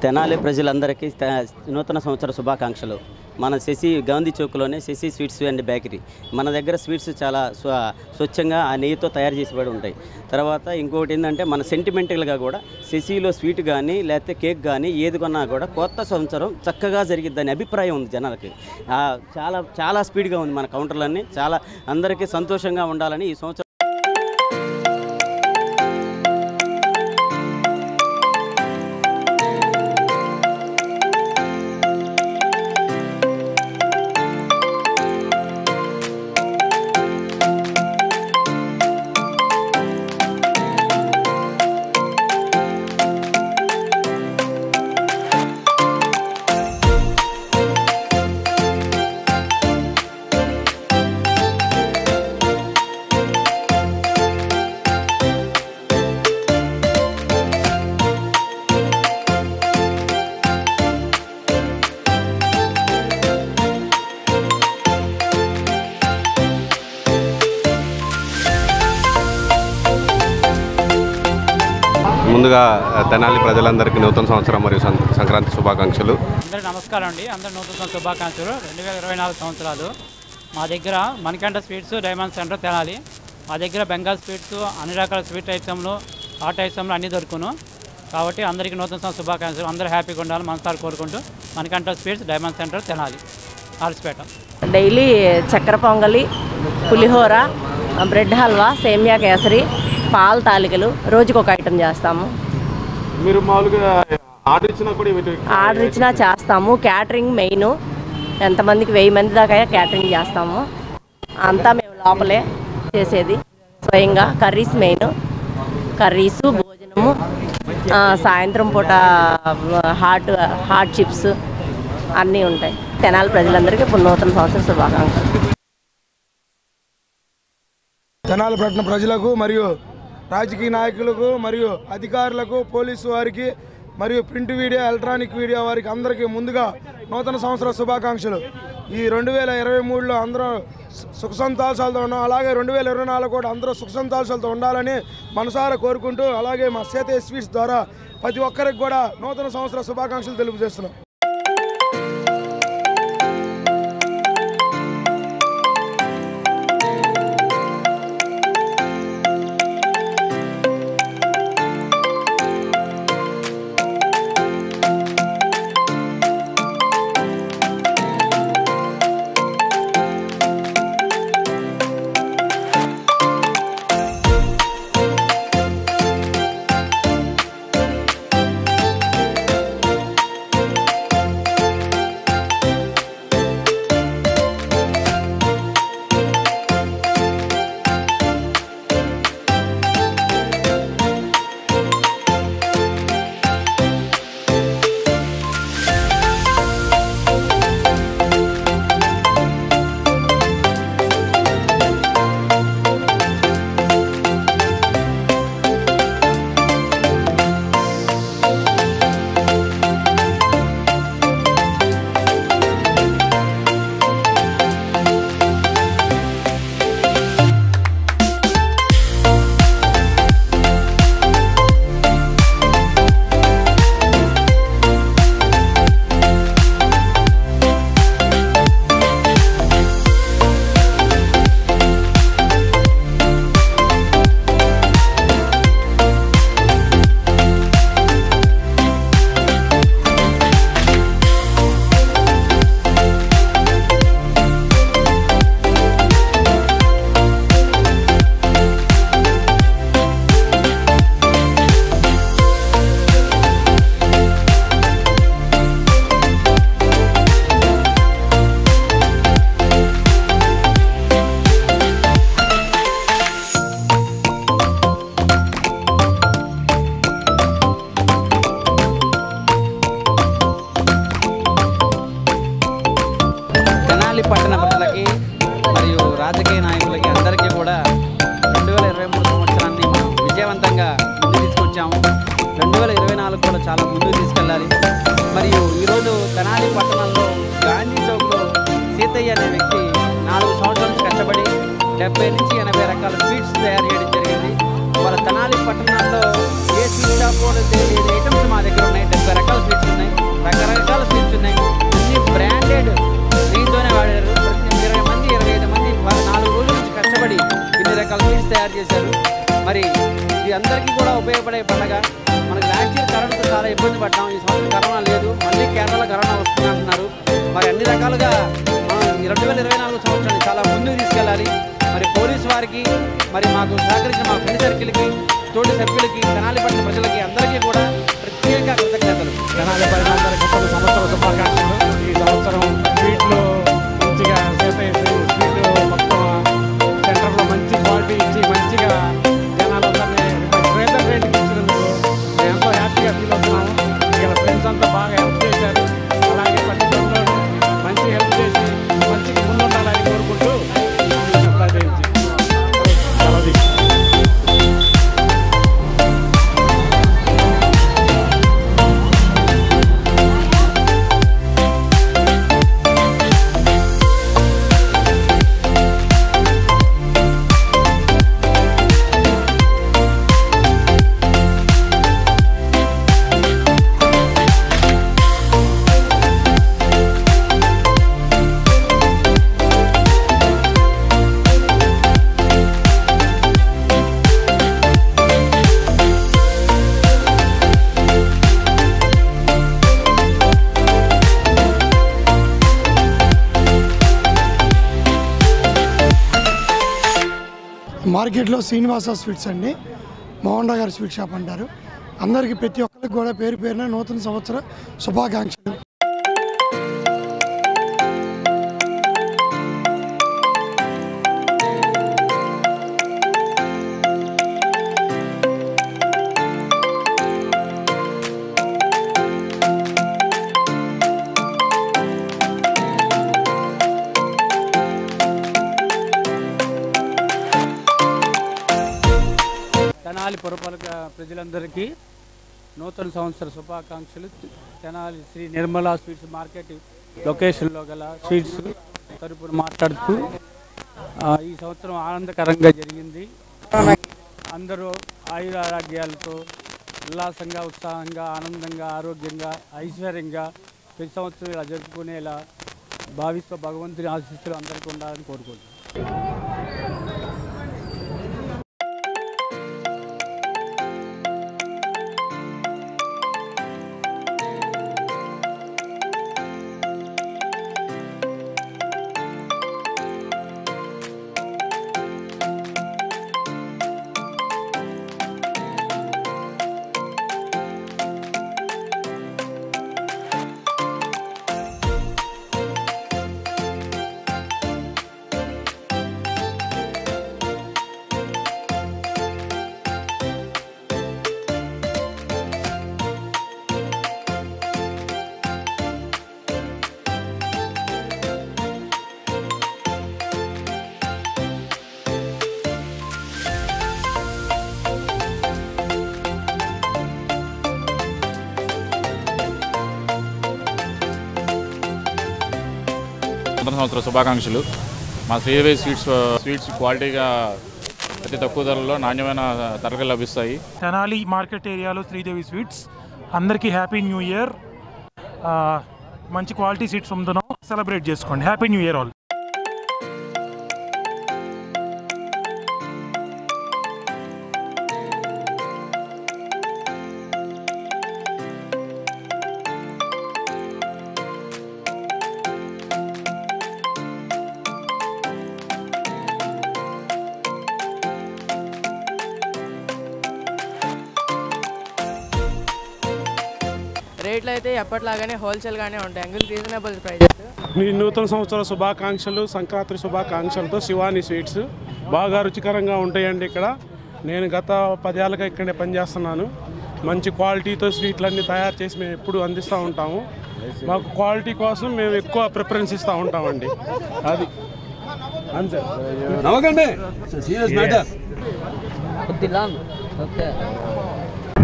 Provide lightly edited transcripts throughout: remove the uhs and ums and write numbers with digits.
తెనాలి ప్రజలందరికీ నూతన సంవత్సర శుభాకాంక్షలు. మన శశి గాంధీ చౌక్లోనే శశి స్వీట్స్ అండ్ బేకరీ. మన దగ్గర స్వీట్స్ చాలా స్వచ్ఛంగా ఆ నెయ్యితో తయారు చేసిబడి ఉంటాయి. తర్వాత ఇంకొకటి ఏంటంటే మన సెంటిమెంటల్గా కూడా శశిలో స్వీట్ కానీ లేకపోతే కేక్ కానీ ఏది కొన్నా కూడా కొత్త సంవత్సరం చక్కగా జరిగిద్దని అభిప్రాయం ఉంది జనాలకి. చాలా చాలా స్పీడ్గా ఉంది మన కౌంటర్లన్నీ. చాలా అందరికీ సంతోషంగా ఉండాలని ఈ సంవత్సరం ముందుగా తెనాలి ప్రజలందరికీ నూతన సంవత్సరం మరియు సంక్రాంతి శుభాకాంక్షలు. అందరూ నమస్కారం అండి. అందరూ నూతన శుభాకాంక్షలు. 2024 సంవత్సరాలు. మా దగ్గర Manikanta sweets diamond centre Tenali. మా దగ్గర బెంగాల్ స్వీట్స్ అన్ని రకాల స్వీట్ ఐటమ్లు హాట్ ఐటమ్లు అన్నీ దొరుకును. కాబట్టి అందరికీ నూతన సంవత్సర శుభాకాంక్షలు. అందరూ హ్యాపీగా ఉండాలి మనసారి కోరుకుంటూ Manikanta sweets diamond centre Tenali, ఆర్సిపేట. డైలీ చక్కెర పొంగలి, పులిహోర, బ్రెడ్ హల్వా, సేమియా కేసరి, పాల తాలికలు రోజుకు ఒక ఐటెం చేస్తాము. మీరు మామూలుగా ఆర్డర్ ఇచ్చినా చేస్తాము. Catering main. ఎంతమందికి 1000 మంది దాకా క్యాటరింగ్ చేస్తాము. అంతా మేము లోపలే చేసేది స్వయంగా. Curries main. కర్రీసు, భోజనము, సాయంత్రం పూట హాట్ చిప్స్ అన్నీ ఉంటాయి. తెనాలి ప్రజలందరికీ నూతన సంవత్సర శుభాకాంక్షలు. తెనాలి పట్టణ ప్రజలకు మరియు రాజకీయ నాయకులకు మరియు అధికారులకు, పోలీసు వారికి మరియు ప్రింట్ మీడియా, ఎలక్ట్రానిక్ మీడియా వారికి అందరికీ ముందుగా నూతన సంవత్సర శుభాకాంక్షలు. ఈ 2023లో అందరూ సుఖ సంతోషాలతో ఉన్నాం. అలాగే 2024 కూడా అందరూ సుఖ సంతోషాలతో ఉండాలని మనసారా కోరుకుంటూ, అలాగే మా సేతే స్వీట్స్ ద్వారా ప్రతి ఒక్కరికి కూడా నూతన సంవత్సర శుభాకాంక్షలు తెలియజేస్తున్నాం. పట్టణ ప్రజలకి మరియు రాజకీయ నాయకులకి అందరికీ కూడా 2023 సంవత్సరాన్ని విజయవంతంగా ముందుకు తీసుకొచ్చాము. 2024 కూడా చాలా ముందుకు తీసుకెళ్ళాలి. మరియు ఈరోజు తెనాలి పట్టణంలో గాంధీ చౌక్లో సీతయ్య అనే వ్యక్తి 4 సంవత్సరాల నుంచి కష్టపడి 70 నుంచి 80 రకాల స్వీట్స్ తయారు చేయడం జరిగింది. వాళ్ళ తెనాలి పట్టణంలో ఏ స్వీట్ షాప్లో తెలియని ఐటమ్స్ మా దగ్గర ఉన్నాయి. 70 రకాల స్వీట్స్ ఉన్నాయి, రకరకాల స్వీట్స్ ఉన్నాయి. అన్ని బ్రాండెడ్ నెయ్యితోనే వాడారు. ప్రతి 20 మంది 25 మంది 4 రోజుల నుంచి కష్టపడి ఇన్ని రకాల స్వీట్స్ తయారు చేశారు. మరి ఇది అందరికీ కూడా ఉపయోగపడే పండుగ. మనకి లాస్ట్ ఇయర్ కరోనాతో చాలా ఇబ్బంది పడ్డాం. ఈ సంవత్సరం కరోనా లేదు, మళ్ళీ కేరళలో కరోనా వస్తుంది అంటున్నారు. మరి అన్ని రకాలుగా మనం 2024 సంవత్సరాన్ని చాలా ముందుకు తీసుకెళ్ళాలి. మరి పోలీసు వారికి, మరి మాకు సహకరించిన మా ఫ్రెండ్ సర్కిల్కి, తోటి సభ్యులకి, తెనాలి పట్టిన ప్రజలకి అందరికీ కూడా ప్రత్యేక కృతజ్ఞతలు. తెనాలి ప్రజలందరికీ సంవత్సర శుభాకాంక్షలు. ఈ సంవత్సరం స్వీట్లు మంచిగా సేపు స్వీట్లు మొత్తం సెంటర్లో మంచి క్వాలిటీ ఇచ్చి మంచిగా జనాలందరినీ రేట్ రేట్కి ఇచ్చినందుకు మేము ఎంతో హ్యాపీగా ఫీల్ అవుతున్నాము. ఇక్కడ ఫ్రెండ్స్ అంతా బాగా హెల్ప్ చేశారు. అలాగే పట్టించుకుంటూ మంచి హెల్ప్ చేసి మంచిగా ముందుండాలని కోరుకుంటూ మార్కెట్లో శ్రీనివాస స్వీట్స్ అండి, మోహన్ రావు గారి స్వీట్ షాప్ అంటారు. అందరికీ ప్రతి ఒక్కరికి కూడా పేరు పేరున నూతన సంవత్సర శుభాకాంక్షలు. తెనాలి పురపాలక ప్రజలందరికీ నూతన సంవత్సర శుభాకాంక్షలు. తెనాలి శ్రీ నిర్మలా స్వీట్స్ మార్కెట్ లొకేషన్లో గల స్వీట్స్ తరపున మాట్లాడుతూ ఈ సంవత్సరం ఆనందకరంగా జరిగింది. అందరూ ఆయురారోగ్యాలతో ఉల్లాసంగా, ఉత్సాహంగా, ఆనందంగా, ఆరోగ్యంగా, ఐశ్వర్యంగా ప్రతి సంవత్సరం ఇలా జరుపుకునేలా భావిస్తూ భగవంతుని ఆశీస్సులు అందరికీ ఉండాలని కోరుకుంటున్నాను. సంవత్సర శుభాకాంక్షలు. మా శ్రీదేవి స్వీట్స్ క్వాలిటీగా అతి తక్కువ ధరలో నాణ్యమైన ధరలు లభిస్తాయి. తెనాలి మార్కెట్ ఏరియాలో శ్రీదేవి స్వీట్స్. అందరికీ హ్యాపీ న్యూ ఇయర్. మంచి క్వాలిటీ స్వీట్స్ అమ్ముతున్నాం, సెలబ్రేట్ చేసుకోండి. Happy new year all. రేట్లు అయితే ఎప్పటిలాగానే హోల్సేల్గానే ఉంటాయి అంకుల్, రీజనబుల్ ప్రైజెస్. మీ నూతన సంవత్సర శుభాకాంక్షలు, సంక్రాంతి శుభాకాంక్షలతో శివాని స్వీట్స్ బాగా రుచికరంగా ఉంటాయండి. ఇక్కడ నేను గత 10 ఏళ్ళగా ఇక్కడే పనిచేస్తున్నాను. మంచి క్వాలిటీతో స్వీట్లన్నీ తయారు చేసి మేము ఎప్పుడు అందిస్తూ ఉంటాము. మాకు క్వాలిటీ కోసం మేము ఎక్కువ ప్రిఫరెన్స్ ఇస్తూ ఉంటామండి. అది అంతే.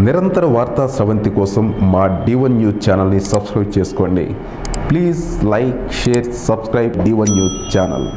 నిరంతర వార్తా స్రవంతి కోసం మా D1 న్యూస్ ఛానల్ని సబ్స్క్రైబ్ చేసుకోండి. Please like, share, subscribe D1 news channel.